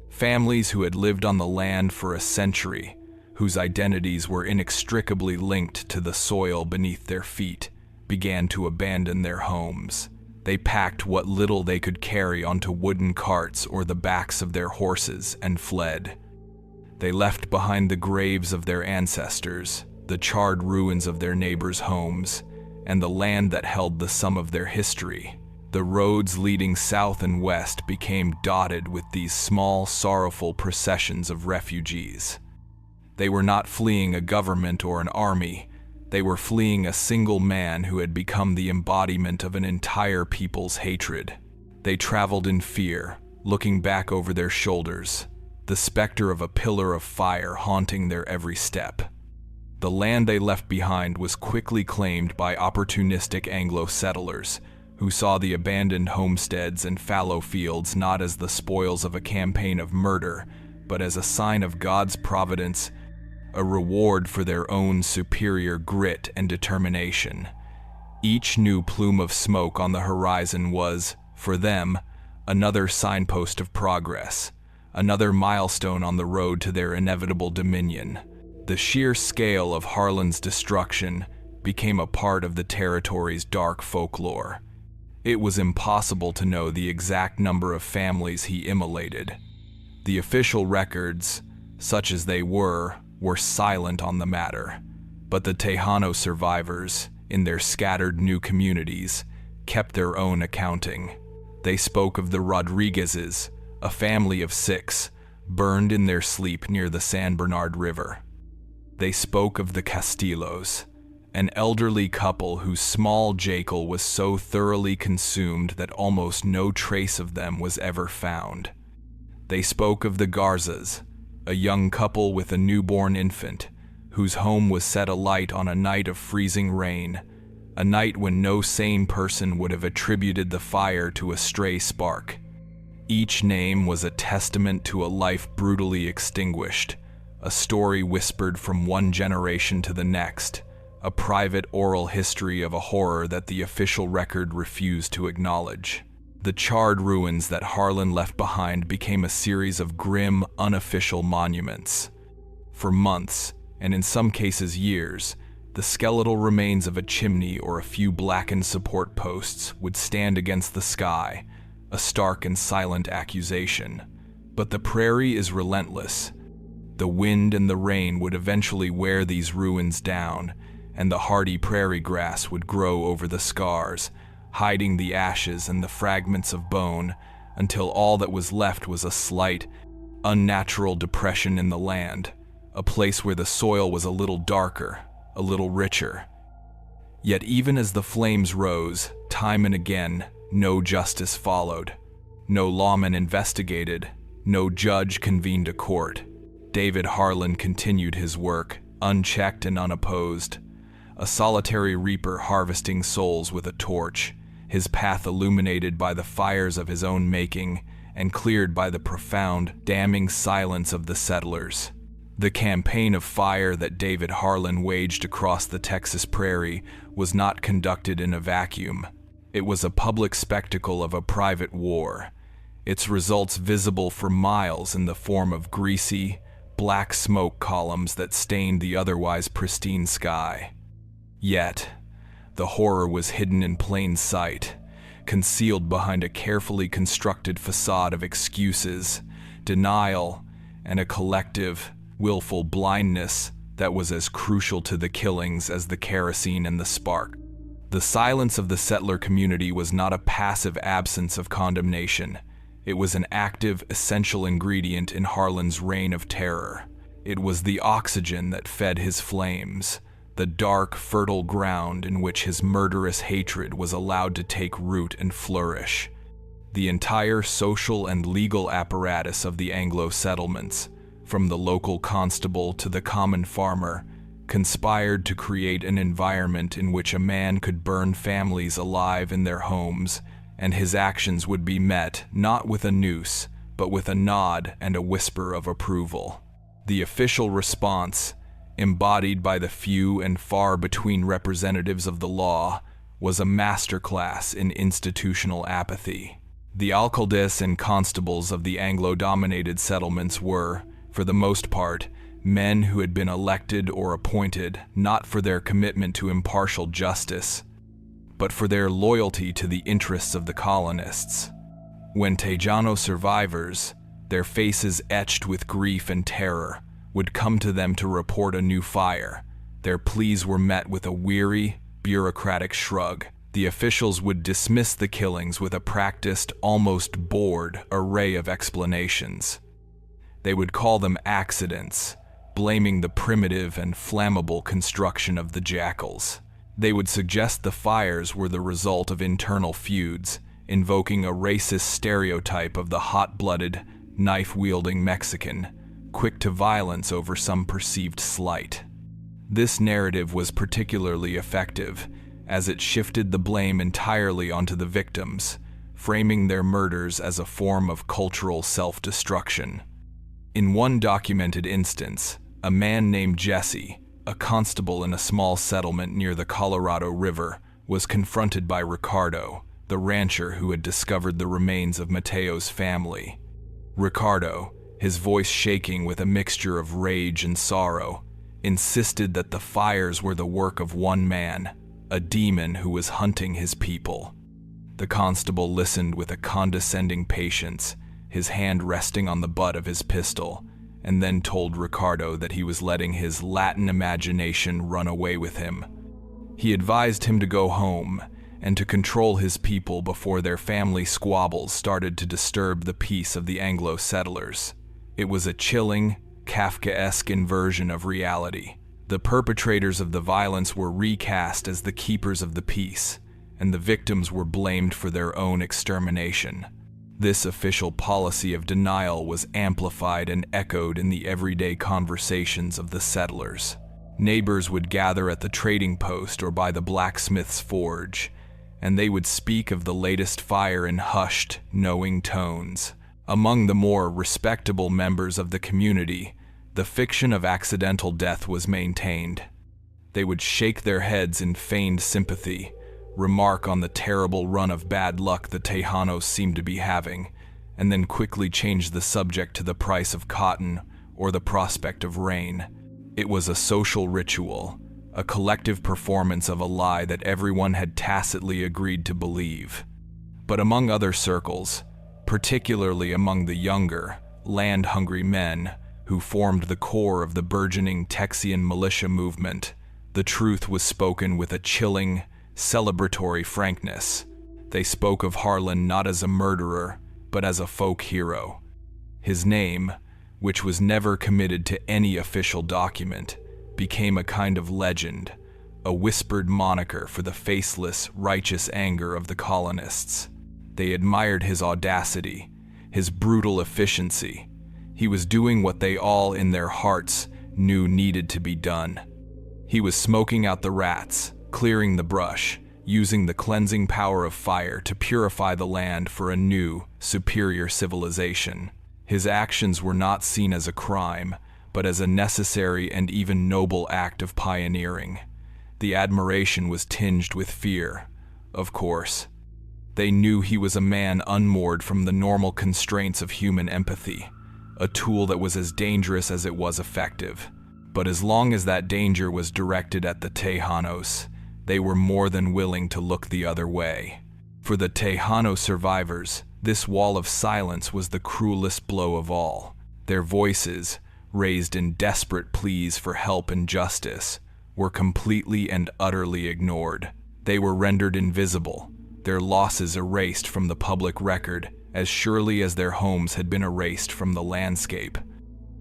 Families who had lived on the land for a century, whose identities were inextricably linked to the soil beneath their feet, began to abandon their homes. They packed what little they could carry onto wooden carts or the backs of their horses and fled. They left behind the graves of their ancestors, the charred ruins of their neighbors' homes, and the land that held the sum of their history. The roads leading south and west became dotted with these small, sorrowful processions of refugees. They were not fleeing a government or an army. They were fleeing a single man who had become the embodiment of an entire people's hatred. They traveled in fear, looking back over their shoulders, the specter of a pillar of fire haunting their every step. The land they left behind was quickly claimed by opportunistic Anglo settlers, who saw the abandoned homesteads and fallow fields not as the spoils of a campaign of murder, but as a sign of God's providence, a reward for their own superior grit and determination. Each new plume of smoke on the horizon was, for them, another signpost of progress, another milestone on the road to their inevitable dominion. The sheer scale of Harlan's destruction became a part of the territory's dark folklore. It was impossible to know the exact number of families he immolated. The official records, such as they were silent on the matter, but the Tejano survivors, in their scattered new communities, kept their own accounting. They spoke of the Rodriguezes, a family of 6, burned in their sleep near the San Bernard River. They spoke of the Castillos, an elderly couple whose small jacal was so thoroughly consumed that almost no trace of them was ever found. They spoke of the Garzas, a young couple with a newborn infant, whose home was set alight on a night of freezing rain, a night when no sane person would have attributed the fire to a stray spark. Each name was a testament to a life brutally extinguished, a story whispered from one generation to the next, a private oral history of a horror that the official record refused to acknowledge. The charred ruins that Harlan left behind became a series of grim, unofficial monuments. For months, and in some cases years, the skeletal remains of a chimney or a few blackened support posts would stand against the sky, a stark and silent accusation. But the prairie is relentless. The wind and the rain would eventually wear these ruins down, and the hardy prairie grass would grow over the scars, hiding the ashes and the fragments of bone, until all that was left was a slight, unnatural depression in the land, a place where the soil was a little darker, a little richer. Yet even as the flames rose, time and again, no justice followed. No lawman investigated, no judge convened a court. David Harlan continued his work, unchecked and unopposed, a solitary reaper harvesting souls with a torch, his path illuminated by the fires of his own making and cleared by the profound, damning silence of the settlers. The campaign of fire that David Harlan waged across the Texas prairie was not conducted in a vacuum. It was a public spectacle of a private war, its results visible for miles in the form of greasy, black smoke columns that stained the otherwise pristine sky. Yet, the horror was hidden in plain sight, concealed behind a carefully constructed facade of excuses, denial, and a collective, willful blindness that was as crucial to the killings as the kerosene and the spark. The silence of the settler community was not a passive absence of condemnation. It was an active, essential ingredient in Harlan's reign of terror. It was the oxygen that fed his flames, the dark, fertile ground in which his murderous hatred was allowed to take root and flourish. The entire social and legal apparatus of the Anglo settlements, from the local constable to the common farmer, conspired to create an environment in which a man could burn families alive in their homes, and his actions would be met not with a noose, but with a nod and a whisper of approval. The official response, embodied by the few and far between representatives of the law, was a masterclass in institutional apathy. The alcaldes and constables of the Anglo-dominated settlements were, for the most part, men who had been elected or appointed not for their commitment to impartial justice, but for their loyalty to the interests of the colonists. When Tejano survivors, their faces etched with grief and terror, would come to them to report a new fire, their pleas were met with a weary, bureaucratic shrug. The officials would dismiss the killings with a practiced, almost bored array of explanations. They would call them accidents, blaming the primitive and flammable construction of the jackals. They would suggest the fires were the result of internal feuds, invoking a racist stereotype of the hot-blooded, knife-wielding Mexican, quick to violence over some perceived slight. This narrative was particularly effective, as it shifted the blame entirely onto the victims, framing their murders as a form of cultural self-destruction. In one documented instance, a man named Jesse, a constable in a small settlement near the Colorado River, was confronted by Ricardo, the rancher who had discovered the remains of Mateo's family. Ricardo, his voice shaking with a mixture of rage and sorrow, insisted that the fires were the work of one man, a demon who was hunting his people. The constable listened with a condescending patience, his hand resting on the butt of his pistol, and then told Ricardo that he was letting his Latin imagination run away with him. He advised him to go home and to control his people before their family squabbles started to disturb the peace of the Anglo settlers. It was a chilling, Kafkaesque inversion of reality. The perpetrators of the violence were recast as the keepers of the peace, and the victims were blamed for their own extermination. This official policy of denial was amplified and echoed in the everyday conversations of the settlers. Neighbors would gather at the trading post or by the blacksmith's forge, and they would speak of the latest fire in hushed, knowing tones. Among the more respectable members of the community, the fiction of accidental death was maintained. They would shake their heads in feigned sympathy, remark on the terrible run of bad luck the Tejanos seemed to be having, and then quickly change the subject to the price of cotton or the prospect of rain. It was a social ritual, a collective performance of a lie that everyone had tacitly agreed to believe. But among other circles, particularly among the younger, land-hungry men who formed the core of the burgeoning Texian militia movement. The truth was spoken with a chilling, celebratory frankness. They spoke of Harlan not as a murderer, but as a folk hero. His name, which was never committed to any official document, became a kind of legend, a whispered moniker for the faceless, righteous anger of the colonists. They admired his audacity, his brutal efficiency. He was doing what they all in their hearts knew needed to be done. He was smoking out the rats, clearing the brush, using the cleansing power of fire to purify the land for a new, superior civilization. His actions were not seen as a crime, but as a necessary and even noble act of pioneering. The admiration was tinged with fear, of course. They knew he was a man unmoored from the normal constraints of human empathy, a tool that was as dangerous as it was effective. But as long as that danger was directed at the Tejanos, they were more than willing to look the other way. For the Tejano survivors, this wall of silence was the cruelest blow of all. Their voices, raised in desperate pleas for help and justice, were completely and utterly ignored. They were rendered invisible, their losses erased from the public record as surely as their homes had been erased from the landscape.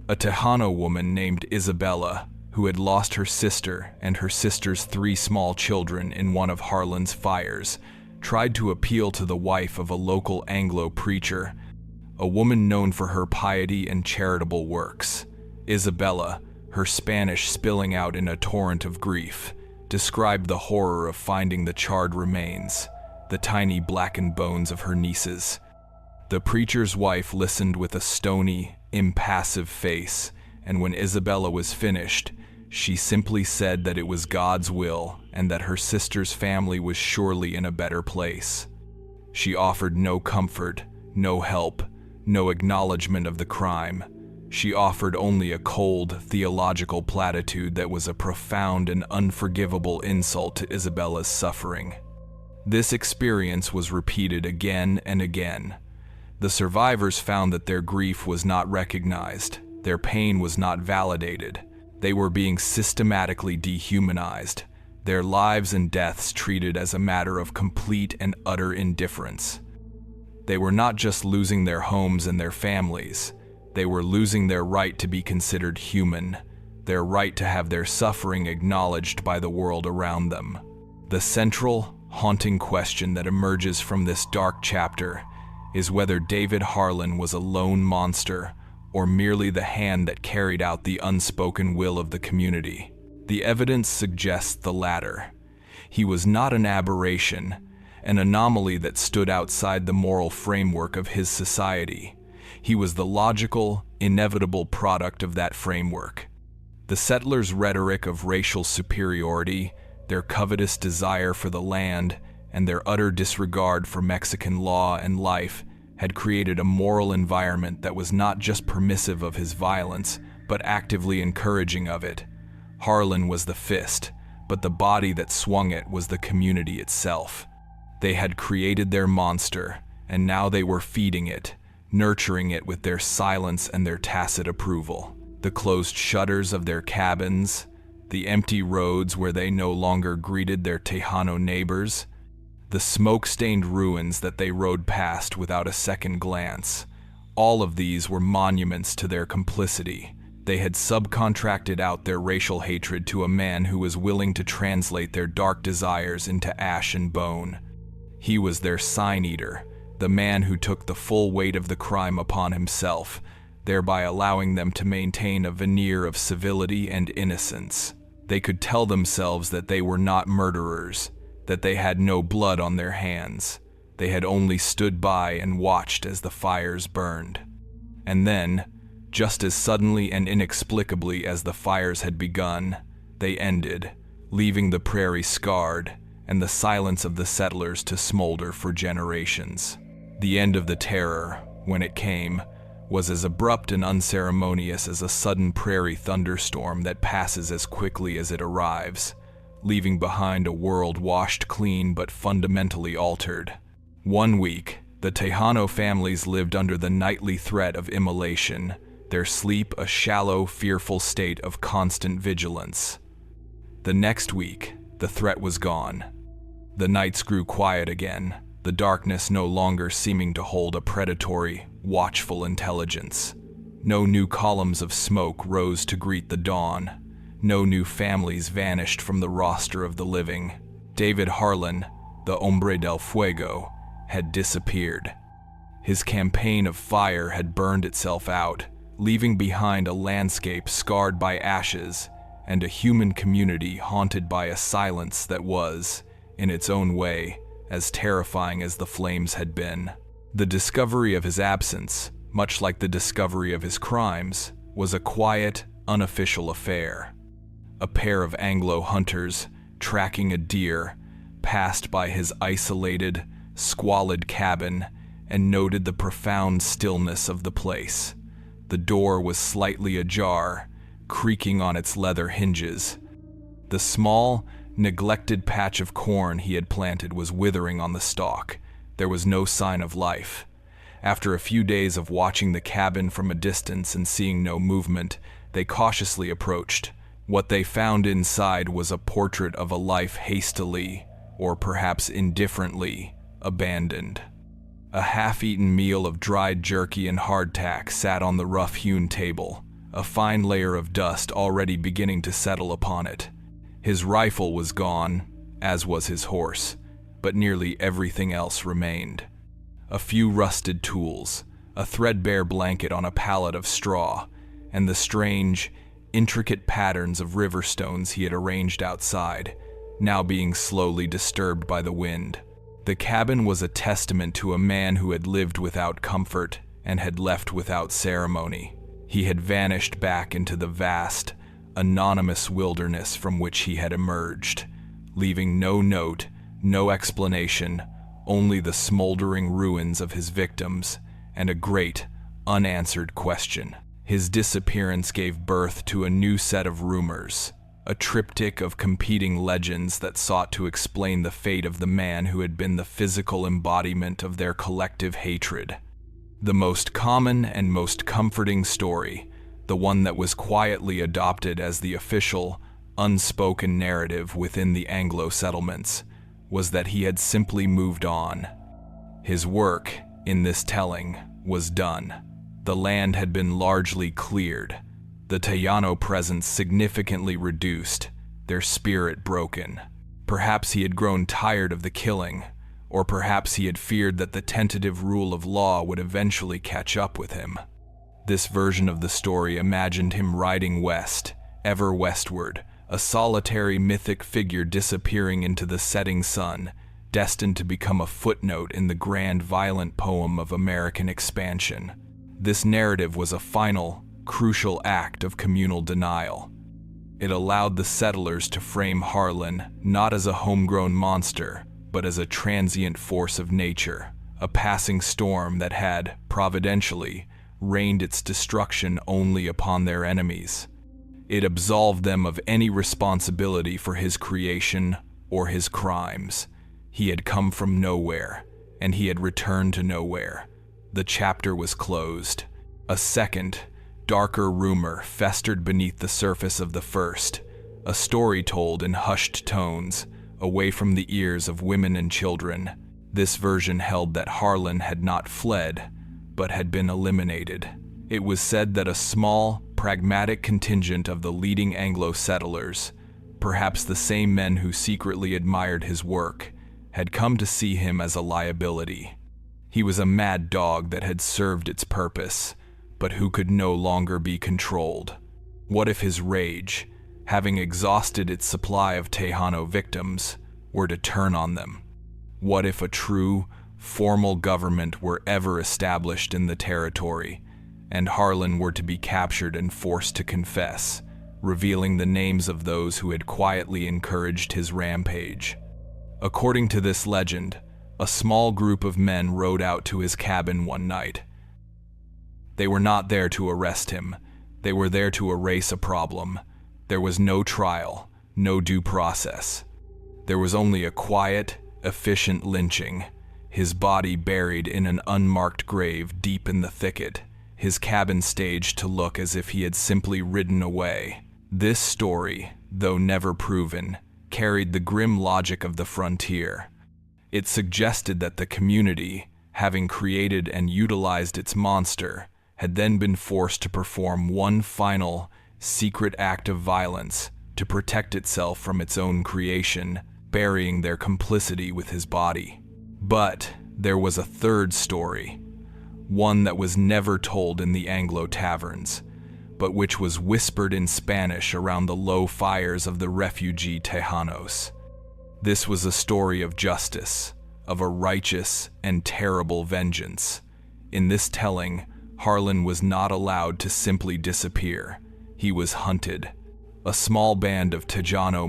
A Tejano woman named Isabella, who had lost her sister and her sister's 3 small children in one of Harlan's fires, tried to appeal to the wife of a local Anglo preacher, a woman known for her piety and charitable works. Isabella, her Spanish spilling out in a torrent of grief, described the horror of finding the charred remains, the tiny blackened bones of her nieces. The preacher's wife listened with a stony, impassive face, and when Isabella was finished, she simply said that it was God's will and that her sister's family was surely in a better place. She offered no comfort, no help, no acknowledgement of the crime. She offered only a cold, theological platitude that was a profound and unforgivable insult to Isabella's suffering. This experience was repeated again and again. The survivors found that their grief was not recognized, their pain was not validated. They were being systematically dehumanized, their lives and deaths treated as a matter of complete and utter indifference. They were not just losing their homes and their families, they were losing their right to be considered human, their right to have their suffering acknowledged by the world around them. The central, haunting question that emerges from this dark chapter is whether David Harlan was a lone monster or merely the hand that carried out the unspoken will of the community. The evidence suggests the latter. He was not an aberration, an anomaly that stood outside the moral framework of his society. He was the logical, inevitable product of that framework. The settlers' rhetoric of racial superiority, their covetous desire for the land, and their utter disregard for Mexican law and life had created a moral environment that was not just permissive of his violence, but actively encouraging of it. Harlan was the fist, but the body that swung it was the community itself. They had created their monster, and now they were feeding it, nurturing it with their silence and their tacit approval. The closed shutters of their cabins, the empty roads where they no longer greeted their Tejano neighbors, the smoke-stained ruins that they rode past without a second glance. All of these were monuments to their complicity. They had subcontracted out their racial hatred to a man who was willing to translate their dark desires into ash and bone. He was their sign-eater, the man who took the full weight of the crime upon himself, thereby allowing them to maintain a veneer of civility and innocence. They could tell themselves that they were not murderers, that they had no blood on their hands. They had only stood by and watched as the fires burned. And then, just as suddenly and inexplicably as the fires had begun, they ended, leaving the prairie scarred and the silence of the settlers to smolder for generations. The end of the terror, when it came, was as abrupt and unceremonious as a sudden prairie thunderstorm that passes as quickly as it arrives, leaving behind a world washed clean but fundamentally altered. 1 week, The Tejano families lived under the nightly threat of immolation, their sleep a shallow, fearful state of constant vigilance. The next week, the threat was gone. The nights grew quiet again, the darkness no longer seeming to hold a predatory, watchful intelligence. No new columns of smoke rose to greet the dawn. No new families vanished from the roster of the living. David Harlan, the Hombre del Fuego, had disappeared. His campaign of fire had burned itself out, leaving behind a landscape scarred by ashes and a human community haunted by a silence that was, in its own way, as terrifying as the flames had been. The discovery of his absence, much like the discovery of his crimes, was a quiet, unofficial affair. A pair of Anglo hunters, tracking a deer, passed by his isolated, squalid cabin and noted the profound stillness of the place. The door was slightly ajar, creaking on its leather hinges. The small, neglected patch of corn he had planted was withering on the stalk. There was no sign of life. After a few days of watching the cabin from a distance and seeing no movement, they cautiously approached. What they found inside was a portrait of a life hastily, or perhaps indifferently, abandoned. A half-eaten meal of dried jerky and hardtack sat on the rough-hewn table, a fine layer of dust already beginning to settle upon it. His rifle was gone, as was his horse, but nearly everything else remained. A few rusted tools, a threadbare blanket on a pallet of straw, and the strange, intricate patterns of river stones he had arranged outside, now being slowly disturbed by the wind. The cabin was a testament to a man who had lived without comfort and had left without ceremony. He had vanished back into the vast, anonymous wilderness from which he had emerged, leaving no note, no explanation, only the smoldering ruins of his victims and a great, unanswered question. His disappearance gave birth to a new set of rumors, a triptych of competing legends that sought to explain the fate of the man who had been the physical embodiment of their collective hatred. The most common and most comforting story, the one that was quietly adopted as the official, unspoken narrative within the Anglo settlements, was that he had simply moved on. His work, in this telling, was done. The land had been largely cleared, the Tejano presence significantly reduced, their spirit broken. Perhaps he had grown tired of the killing, or perhaps he had feared that the tentative rule of law would eventually catch up with him. This version of the story imagined him riding west, ever westward, a solitary mythic figure disappearing into the setting sun, destined to become a footnote in the grand violent poem of American expansion. This narrative was a final, crucial act of communal denial. It allowed the settlers to frame Harlan not as a homegrown monster, but as a transient force of nature, a passing storm that had, providentially, rained its destruction only upon their enemies. It absolved them of any responsibility for his creation or his crimes. He had come from nowhere, and he had returned to nowhere. The chapter was closed. A second, darker rumor festered beneath the surface of the first, a story told in hushed tones, away from the ears of women and children. This version held that Harlan had not fled, but had been eliminated. It was said that a small, pragmatic contingent of the leading Anglo settlers, perhaps the same men who secretly admired his work, had come to see him as a liability. He was a mad dog that had served its purpose, but who could no longer be controlled. What if his rage, having exhausted its supply of Tejano victims, were to turn on them? What if a true, formal government were ever established in the territory, and Harlan were to be captured and forced to confess, revealing the names of those who had quietly encouraged his rampage? According to this legend, a small group of men rode out to his cabin one night. They were not there to arrest him. They were there to erase a problem. There was no trial, no due process. There was only a quiet, efficient lynching. his body buried in an unmarked grave deep in the thicket, his cabin staged to look as if he had simply ridden away. This story, though never proven, carried the grim logic of the frontier. It suggested that the community, having created and utilized its monster, had then been forced to perform one final, secret act of violence to protect itself from its own creation, burying their complicity with his body. But there was a third story, one that was never told in the Anglo taverns, but which was whispered in Spanish around the low fires of the refugee Tejanos. This was a story of justice, of a righteous and terrible vengeance. In this telling, Harlan was not allowed to simply disappear. He was hunted. A small band of Tejano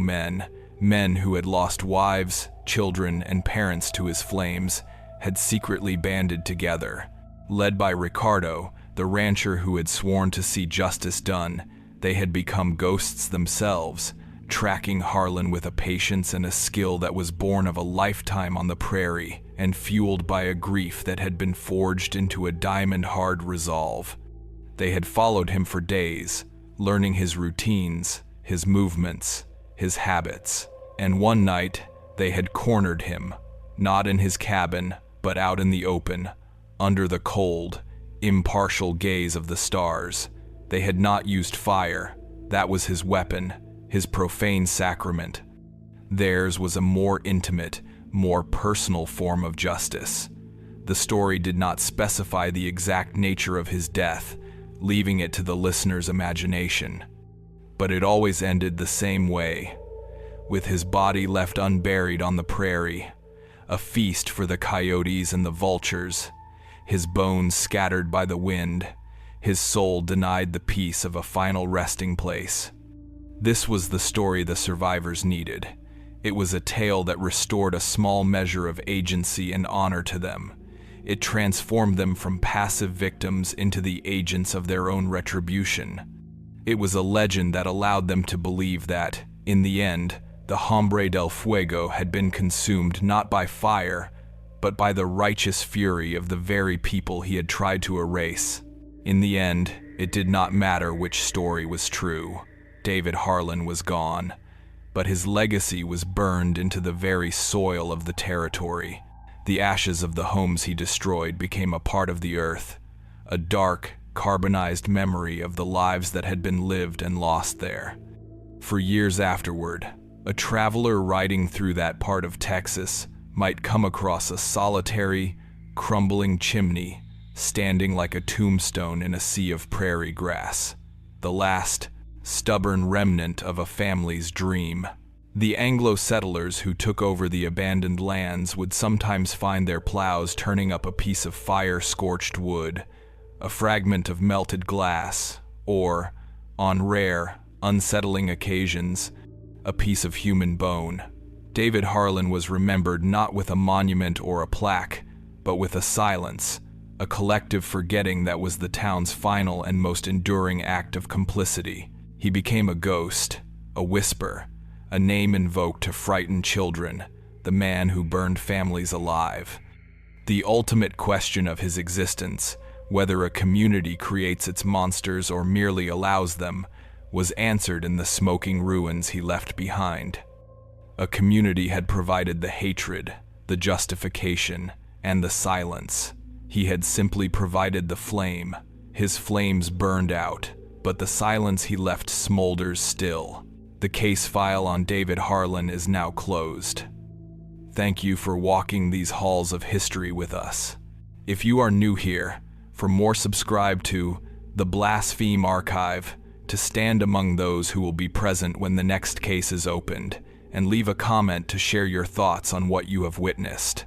men who had lost wives, children, and parents to his flames, had secretly banded together. Led by Ricardo, the rancher who had sworn to see justice done, they had become ghosts themselves, tracking Harlan with a patience and a skill that was born of a lifetime on the prairie and fueled by a grief that had been forged into a diamond-hard resolve. They had followed him for days, learning his routines, his movements, his habits, and one night they had cornered him, not in his cabin, but out in the open, under the cold, impartial gaze of the stars. They had not used fire. That was his weapon, his profane sacrament. Theirs was a more intimate, more personal form of justice. The story did not specify the exact nature of his death, leaving it to the listener's imagination. But it always ended the same way, with his body left unburied on the prairie, a feast for the coyotes and the vultures, his bones scattered by the wind, his soul denied the peace of a final resting place. This was the story the survivors needed. It was a tale that restored a small measure of agency and honor to them. It transformed them from passive victims into the agents of their own retribution. It was a legend that allowed them to believe that, in the end, the Hombre del Fuego had been consumed not by fire, but by the righteous fury of the very people he had tried to erase. In the end, it did not matter which story was true. David Harlan was gone, but his legacy was burned into the very soil of the territory. The ashes of the homes he destroyed became a part of the earth, a dark, carbonized memory of the lives that had been lived and lost there. For years afterward, a traveler riding through that part of Texas might come across a solitary, crumbling chimney standing like a tombstone in a sea of prairie grass, the last, stubborn remnant of a family's dream. The Anglo settlers who took over the abandoned lands would sometimes find their plows turning up a piece of fire-scorched wood, a fragment of melted glass, or, on rare, unsettling occasions, a piece of human bone. David Harlan was remembered not with a monument or a plaque, but with a silence, a collective forgetting that was the town's final and most enduring act of complicity. He became a ghost, a whisper, a name invoked to frighten children, the man who burned families alive. The ultimate question of his existence, whether a community creates its monsters or merely allows them, was answered in the smoking ruins he left behind. A community had provided the hatred, the justification, and the silence. He had simply provided the flame. His flames burned out, but the silence he left smolders still. The case file on David Harlan is now closed. Thank you for walking these halls of history with us. If you are new here, for more subscribe to the Blaspheme Archive to stand among those who will be present when the next case is opened, and leave a comment to share your thoughts on what you have witnessed.